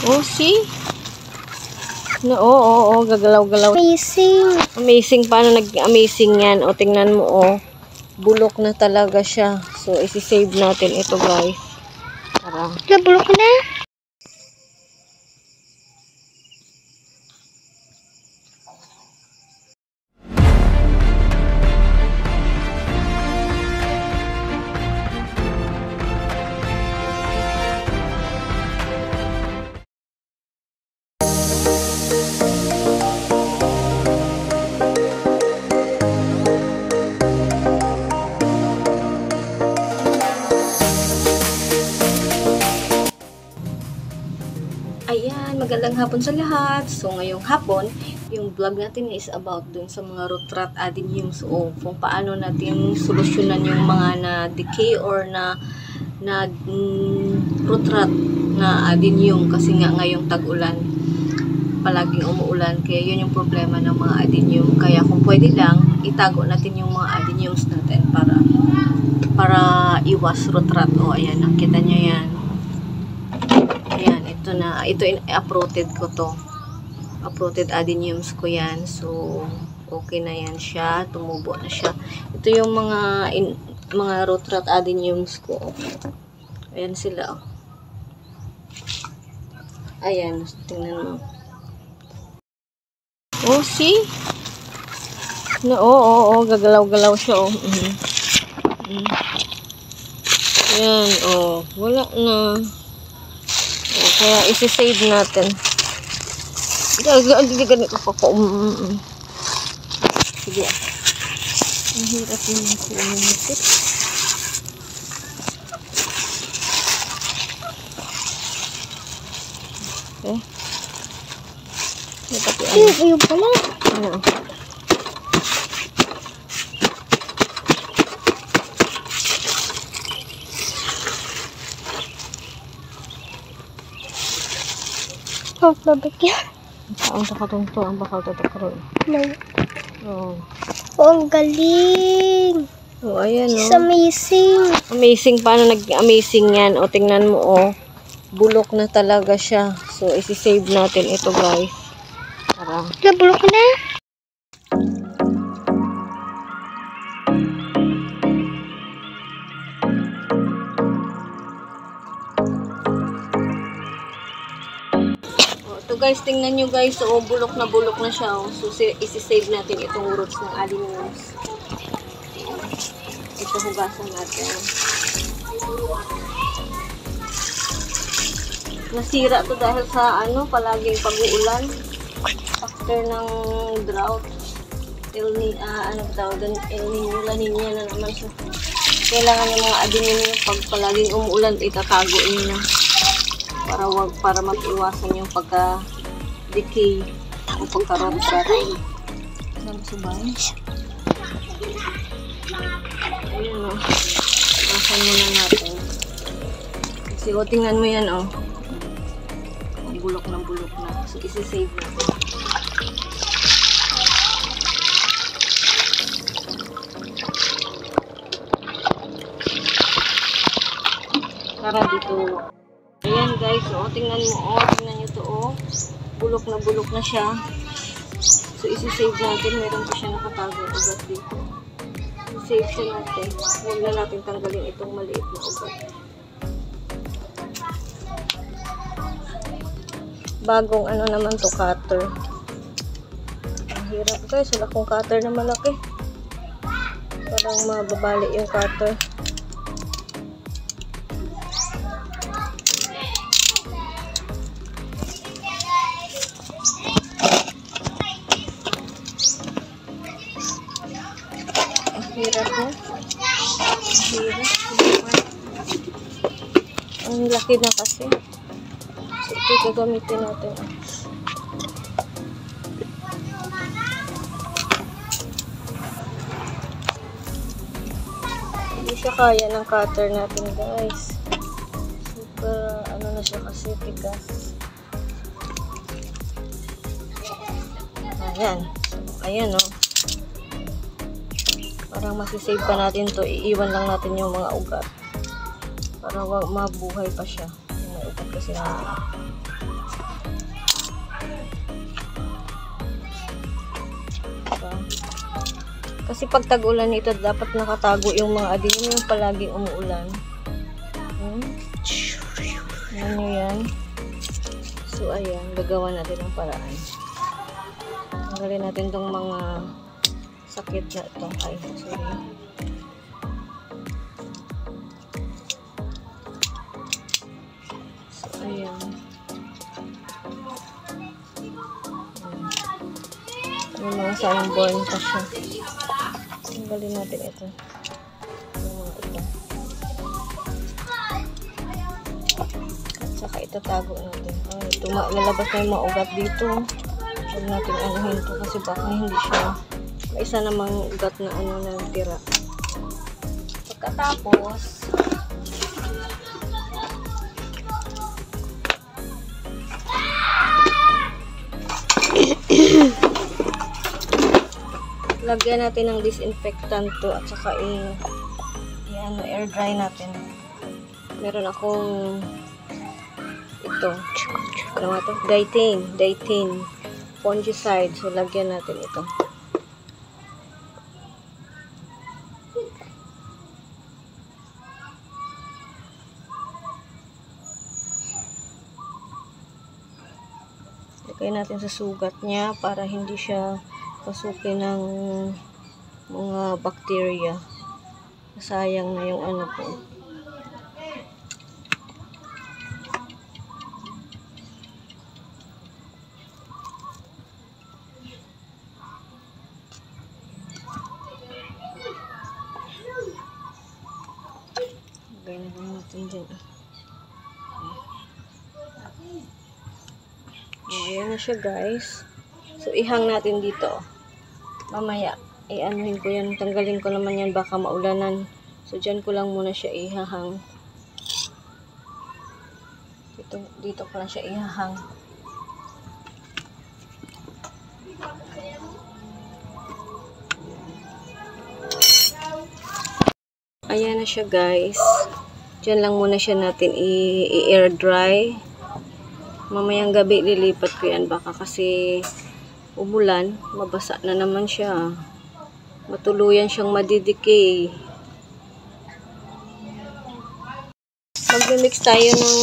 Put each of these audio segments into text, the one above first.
Oh, see? No, oo, gagalaw-galaw. Amazing. Amazing. Paano nag-amazing yan? O, tingnan mo, oh. Bulok na talaga siya. So, isi-save natin ito, guys. Tara. Bulok na? Ayan, magandang hapon sa lahat. So, ngayong hapon, yung vlog natin is about dun sa mga root rot adeniums o kung paano natin solusyonan yung mga na-decay or na root rot na adenium kasi nga ngayong tag-ulan palaging umuulan, kaya yun yung problema ng mga adenium. Kaya kung pwede lang, itago natin yung mga adeniums natin para iwas root rot. O, ayan, nakita nyo yan. Ayan, ito uprooted ko to. Uprooted adeniums ko yan. So, okay na yan siya. Tumubo na siya. Ito yung mga root rot adeniums ko. Ayan sila. Ayan, tingnan mo. Oh, see? No, oo, gagalaw-galaw siya, oh. Ayan, oh, wala na. Kaya isi-save natin. Hindi ganito pa ko. Sige. Ang hirap yun sila natin. Okay. Tapi Ayun pala. Ano? Oh, babak yan. Saan sa katungto ang bakal tatakaroon? No. Oh. Oh, ang galing. Oh, ayan, oh. It's amazing. Amazing. Paano nag-amazing yan? O, tingnan mo, oh. Bulok na talaga siya. So, isi-save natin ito, guys. Tara. Bulok na? So guys, tingnan nyo guys, so bulok na siya. Oh. So isi-save natin itong roots ng adeniums. Ito hugasan natin. Nasira to dahil sa palaging pag-uulan after ng drought. El Niño, La Niña na naman siya. Kailangan yung mga adenium pag palaging umuulan, itatago niyo para mag-iwasan yung pagka-decay o pagka-rot-rot. Saan subay? Ayun, o. Iwasan muna natin. Kasi tingnan mo yan, o. Bulok na. So, isi-save natin. Para dito. Ayan guys, tingnan mo, tingnan nyo to, bulok na siya. So, isi-save natin, meron pa siya nakatago ugat dito. Save siya natin, huwag na natin tanggalin itong maliit na ugat. Bagong naman to, cutter. Ang hirap guys, wala akong cutter na malaki. Parang mababali yung cutter. Hirap mo. Hirap. Ang laki na kasi. So, ito gagamitin natin. Hindi siya kaya ng cutter natin guys. Super na siya kasi tigas. Ayan. Ayan o. Parang masisave pa natin to. Iiwan lang natin yung mga ugat. Para mabuhay pa siya. Yung ugat kasi natin. Kasi pag tag-ulan ito, dapat nakatago yung mga adenium yung palaging umuulan. Ano yan? So, ayan. Gagawa natin ang paraan. Tanggalin natin tong mga sakit na ito. Ay, sorry. So, ayan. May mga sayang born pa siya. Tanggalin natin ito. Yung mga ito. At saka itatago natin. Ay, lalabas na yung mga ugat dito. Huwag natin anuhin ito kasi baka hindi siya. May isa namang ugat na ano na tira. Pagkatapos, lagyan natin ng disinfectant to at saka air dry natin. Meron akong ito. Ano nga to? Dietane fungicide. So, lagyan natin ito. Lagyan natin sa sugat niya para hindi siya pasukin ng mga bacteria. Sayang na yung ano po. Lagyan natin dyan. Ayan na siya, guys. So, ihang natin dito. Mamaya, anuhin ko yan. Tanggalin ko naman yan. Baka maulanan. So, dyan ko lang muna siya ihahang. Dito ko lang siya ihahang. Ayan na siya, guys. Dyan lang muna siya natin i-air dry. Mamayang gabi lilipat ko yan. Baka kasi umulan, mabasa na naman siya. Matuluyan siyang madidikay. Mag-mix tayo ng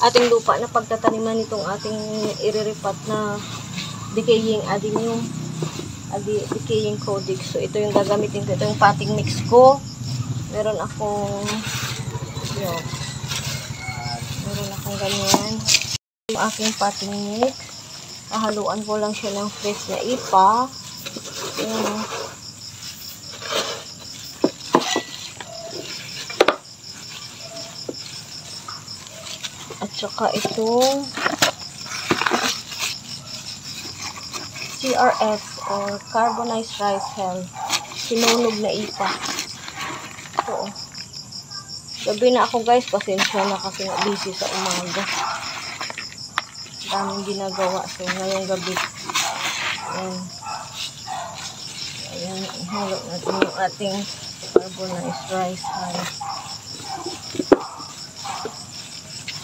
ating lupa na pagtataniman nitong ating iriripat na decaying adenium, decaying codex. So, ito yung gagamitin ko. Ito yung potting mix ko. Meron akong ganyan. Yung aking potting mix. Haluan ko lang siya ng fresh na ipa. Ayan. At saka itong CRS or carbonized rice hull. Sinunog na ipa. So, gabi na ako, guys. Pasensya na kasi nga busy sa umaga. Daming ginagawa. So, ngayong gabi. Ayan. Ihalo natin yung ating carbonized rice hull.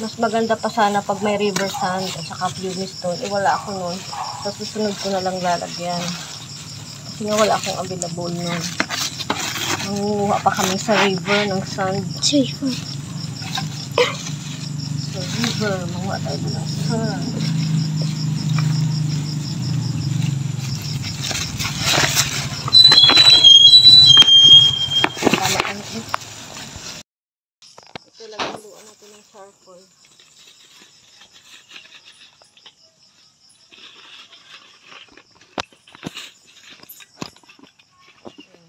Mas maganda pa sana pag may river sand at saka pumice stone. Wala ako nun. Sa susunod ko na lang lalagyan. Kasi nga wala akong available nun. Nangunguha pa kami sa river ng sand. Sa river, manguha tayo ng sand. Ito lang ang luan natin ng charcoal.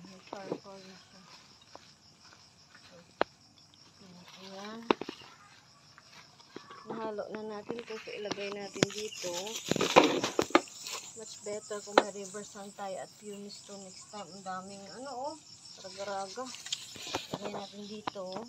May charcoal na siya. Ayan. Nahalo na natin ito. So, ilagay natin dito. Much better kung may river sand tayo at pumice stone next time. Ang daming raga-raga. Ilagay natin dito.